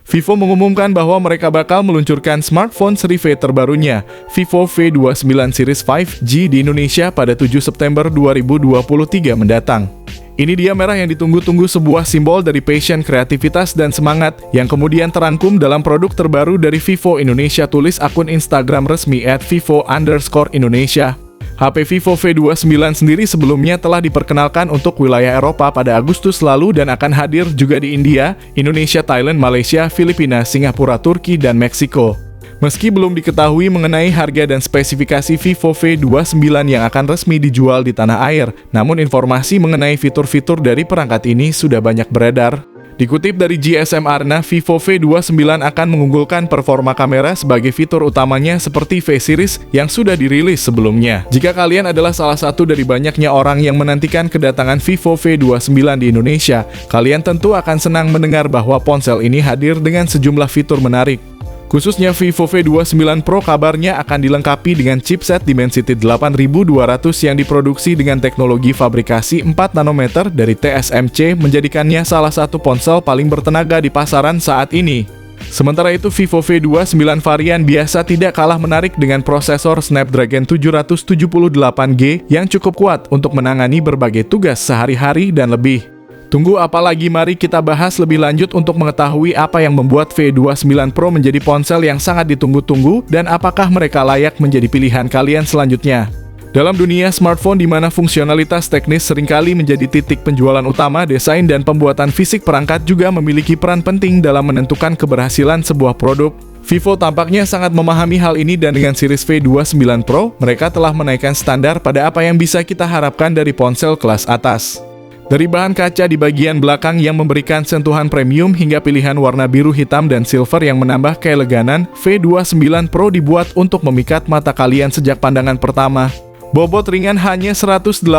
Vivo mengumumkan bahwa mereka bakal meluncurkan smartphone seri V terbarunya, Vivo V29 Series 5G di Indonesia pada 7 September 2023 mendatang. Ini dia merah yang ditunggu-tunggu, sebuah simbol dari passion, kreativitas, dan semangat yang kemudian terangkum dalam produk terbaru dari Vivo Indonesia, tulis akun Instagram resmi @vivo_Indonesia. HP Vivo V29 sendiri sebelumnya telah diperkenalkan untuk wilayah Eropa pada Agustus lalu dan akan hadir juga di India, Indonesia, Thailand, Malaysia, Filipina, Singapura, Turki, dan Meksiko. Meski belum diketahui mengenai harga dan spesifikasi Vivo V29 yang akan resmi dijual di tanah air, namun informasi mengenai fitur-fitur dari perangkat ini sudah banyak beredar. Dikutip dari GSM Arena, Vivo V29 akan mengunggulkan performa kamera sebagai fitur utamanya seperti V series yang sudah dirilis sebelumnya. Jika kalian adalah salah satu dari banyaknya orang yang menantikan kedatangan Vivo V29 di Indonesia, kalian tentu akan senang mendengar bahwa ponsel ini hadir dengan sejumlah fitur menarik. Khususnya Vivo V29 Pro kabarnya akan dilengkapi dengan chipset Dimensity 8200 yang diproduksi dengan teknologi fabrikasi 4 nanometer dari TSMC, menjadikannya salah satu ponsel paling bertenaga di pasaran saat ini. Sementara itu, Vivo V29 varian biasa tidak kalah menarik dengan prosesor Snapdragon 778G yang cukup kuat untuk menangani berbagai tugas sehari-hari dan lebih. Tunggu apa lagi, mari kita bahas lebih lanjut untuk mengetahui apa yang membuat V29 Pro menjadi ponsel yang sangat ditunggu-tunggu dan apakah mereka layak menjadi pilihan kalian selanjutnya. Dalam dunia smartphone di mana fungsionalitas teknis seringkali menjadi titik penjualan utama, desain dan pembuatan fisik perangkat juga memiliki peran penting dalam menentukan keberhasilan sebuah produk. Vivo tampaknya sangat memahami hal ini dan dengan series V29 Pro, mereka telah menaikkan standar pada apa yang bisa kita harapkan dari ponsel kelas atas. Dari bahan kaca di bagian belakang yang memberikan sentuhan premium hingga pilihan warna biru, hitam, dan silver yang menambah keeleganan, V29 Pro dibuat untuk memikat mata kalian sejak pandangan pertama. Bobot ringan hanya 188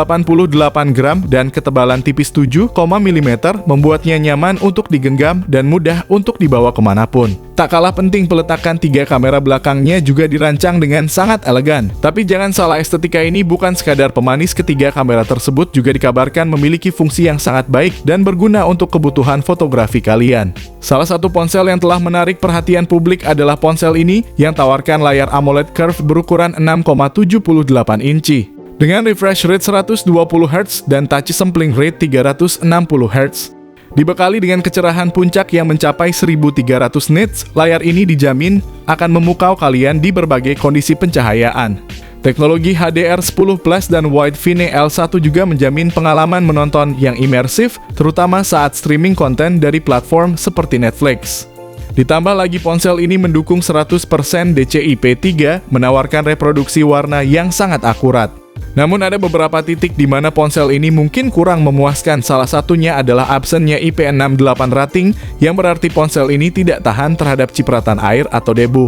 gram dan ketebalan tipis 7 mm membuatnya nyaman untuk digenggam dan mudah untuk dibawa kemanapun. Tak kalah penting, peletakan 3 kamera belakangnya juga dirancang dengan sangat elegan. Tapi jangan salah, estetika ini bukan sekadar pemanis. Ketiga kamera tersebut juga dikabarkan memiliki fungsi yang sangat baik dan berguna untuk kebutuhan fotografi kalian. Salah satu ponsel yang telah menarik perhatian publik adalah ponsel ini yang tawarkan layar AMOLED curved berukuran 6,78 inci. Dengan refresh rate 120Hz dan touch sampling rate 360Hz. Dibekali dengan kecerahan puncak yang mencapai 1300 nits, layar ini dijamin akan memukau kalian di berbagai kondisi pencahayaan. Teknologi HDR10 Plus dan Wide Vine L1 juga menjamin pengalaman menonton yang imersif, terutama saat streaming konten dari platform seperti Netflix. Ditambah lagi, ponsel ini mendukung 100% DCI-P3, menawarkan reproduksi warna yang sangat akurat. Namun ada beberapa titik di mana ponsel ini mungkin kurang memuaskan. Salah satunya adalah absennya IP68 rating, yang berarti ponsel ini tidak tahan terhadap cipratan air atau debu.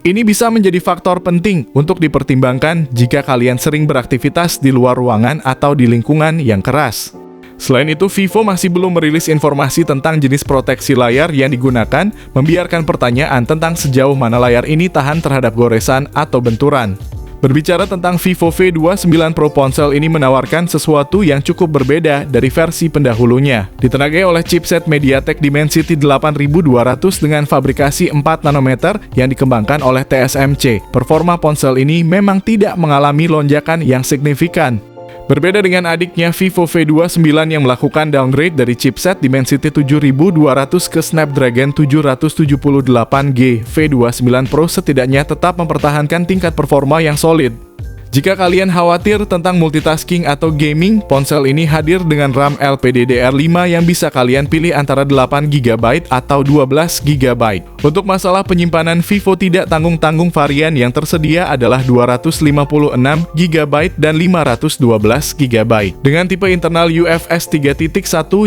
Ini bisa menjadi faktor penting untuk dipertimbangkan jika kalian sering beraktivitas di luar ruangan atau di lingkungan yang keras. Selain itu, Vivo masih belum merilis informasi tentang jenis proteksi layar yang digunakan, membiarkan pertanyaan tentang sejauh mana layar ini tahan terhadap goresan atau benturan. Berbicara tentang Vivo V29 Pro, ponsel ini menawarkan sesuatu yang cukup berbeda dari versi pendahulunya. Ditenagai oleh chipset MediaTek Dimensity 8200 dengan fabrikasi 4 nanometer yang dikembangkan oleh TSMC. Performa ponsel ini memang tidak mengalami lonjakan yang signifikan. Berbeda dengan adiknya Vivo V29 yang melakukan downgrade dari chipset Dimensity 7200 ke Snapdragon 778G, V29 Pro setidaknya tetap mempertahankan tingkat performa yang solid. Jika kalian khawatir tentang multitasking atau gaming, ponsel ini hadir dengan RAM LPDDR5 yang bisa kalian pilih antara 8GB atau 12GB. Untuk masalah penyimpanan, Vivo tidak tanggung-tanggung. Varian yang tersedia adalah 256GB dan 512GB. Dengan tipe internal UFS 3.1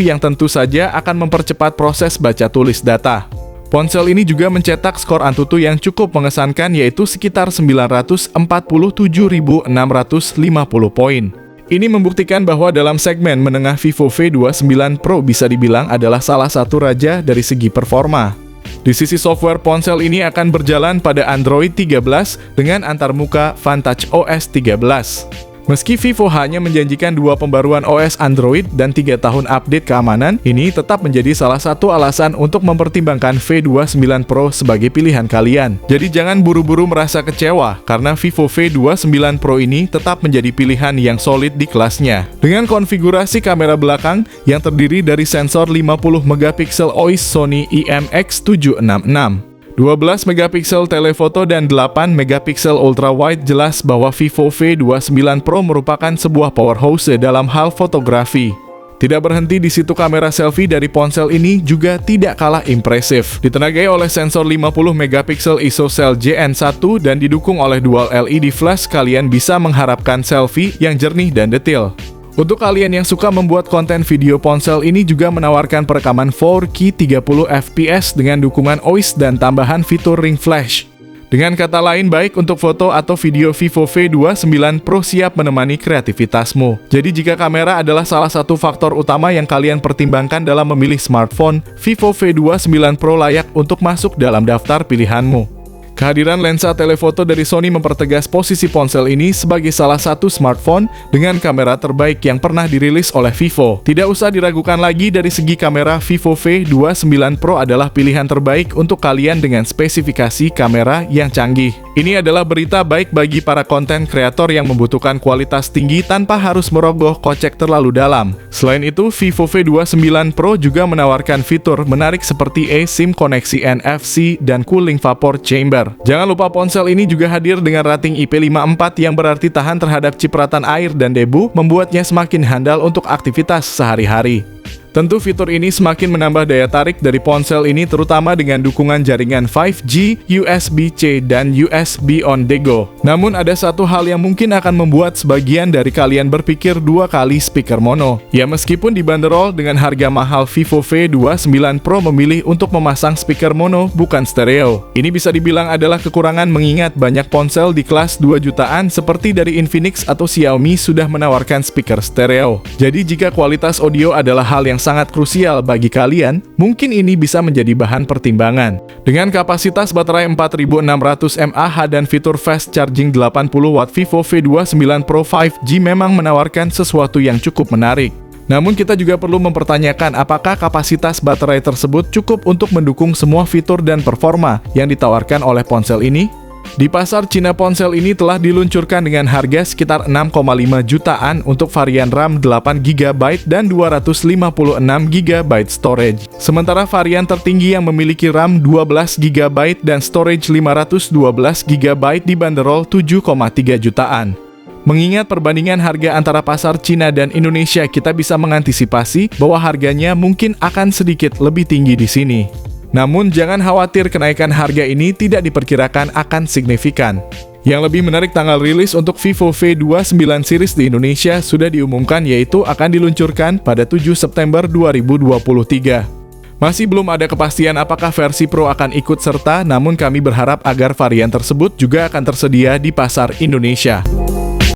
yang tentu saja akan mempercepat proses baca tulis data. Ponsel ini juga mencetak skor Antutu yang cukup mengesankan, yaitu sekitar 947.650 poin. Ini membuktikan bahwa dalam segmen menengah, Vivo V29 Pro bisa dibilang adalah salah satu raja dari segi performa. Di sisi software, ponsel ini akan berjalan pada Android 13 dengan antarmuka Vantage OS 13. Meski Vivo hanya menjanjikan 2 pembaruan OS Android dan 3 tahun update keamanan, ini tetap menjadi salah satu alasan untuk mempertimbangkan V29 Pro sebagai pilihan kalian. Jadi jangan buru-buru merasa kecewa, karena Vivo V29 Pro ini tetap menjadi pilihan yang solid di kelasnya. Dengan konfigurasi kamera belakang yang terdiri dari sensor 50 megapiksel OIS Sony IMX766. 12 megapiksel telefoto dan 8 megapiksel ultrawide, jelas bahwa Vivo V29 Pro merupakan sebuah powerhouse dalam hal fotografi. Tidak berhenti di situ, kamera selfie dari ponsel ini juga tidak kalah impresif. Ditenagai oleh sensor 50 megapiksel ISOCELL JN1 dan didukung oleh dual LED flash, kalian bisa mengharapkan selfie yang jernih dan detail. Untuk kalian yang suka membuat konten video, ponsel ini juga menawarkan perekaman 4K 30 fps dengan dukungan OIS dan tambahan fitur ring flash. Dengan kata lain, baik untuk foto atau video, Vivo V29 Pro siap menemani kreativitasmu. Jadi jika kamera adalah salah satu faktor utama yang kalian pertimbangkan dalam memilih smartphone, Vivo V29 Pro layak untuk masuk dalam daftar pilihanmu. Kehadiran lensa telefoto dari Sony mempertegas posisi ponsel ini sebagai salah satu smartphone dengan kamera terbaik yang pernah dirilis oleh Vivo. Tidak usah diragukan lagi, dari segi kamera, Vivo V29 Pro adalah pilihan terbaik untuk kalian dengan spesifikasi kamera yang canggih. Ini adalah berita baik bagi para konten kreator yang membutuhkan kualitas tinggi tanpa harus merogoh kocek terlalu dalam. Selain itu, Vivo V29 Pro juga menawarkan fitur menarik seperti eSIM, koneksi NFC, dan cooling vapor chamber. Jangan lupa ponsel ini juga hadir dengan rating IP54 yang berarti tahan terhadap cipratan air dan debu, membuatnya semakin handal untuk aktivitas sehari-hari. Tentu fitur ini semakin menambah daya tarik dari ponsel ini, terutama dengan dukungan jaringan 5G, USB-C, dan USB on the go. Namun ada satu hal yang mungkin akan membuat sebagian dari kalian berpikir 2 kali, speaker mono. Ya, meskipun dibanderol dengan harga mahal, Vivo V29 Pro memilih untuk memasang speaker mono bukan stereo. Ini bisa dibilang adalah kekurangan, mengingat banyak ponsel di kelas 2 jutaan seperti dari Infinix atau Xiaomi sudah menawarkan speaker stereo. Jadi jika kualitas audio adalah hal yang sangat krusial bagi kalian, mungkin ini bisa menjadi bahan pertimbangan. Dengan kapasitas baterai 4600 mAh dan fitur fast charging 80 watt, Vivo V29 Pro 5G memang menawarkan sesuatu yang cukup menarik. Namun kita juga perlu mempertanyakan apakah kapasitas baterai tersebut cukup untuk mendukung semua fitur dan performa yang ditawarkan oleh ponsel ini? Di pasar Cina, ponsel ini telah diluncurkan dengan harga sekitar 6,5 jutaan untuk varian RAM 8GB dan 256GB storage. Sementara varian tertinggi yang memiliki RAM 12GB dan storage 512GB dibanderol 7,3 jutaan. Mengingat perbandingan harga antara pasar Cina dan Indonesia, kita bisa mengantisipasi bahwa harganya mungkin akan sedikit lebih tinggi di sini. Namun jangan khawatir, kenaikan harga ini tidak diperkirakan akan signifikan. Yang lebih menarik, tanggal rilis untuk Vivo V29 series di Indonesia sudah diumumkan, yaitu akan diluncurkan pada 7 September 2023. Masih belum ada kepastian apakah versi Pro akan ikut serta, namun kami berharap agar varian tersebut juga akan tersedia di pasar Indonesia.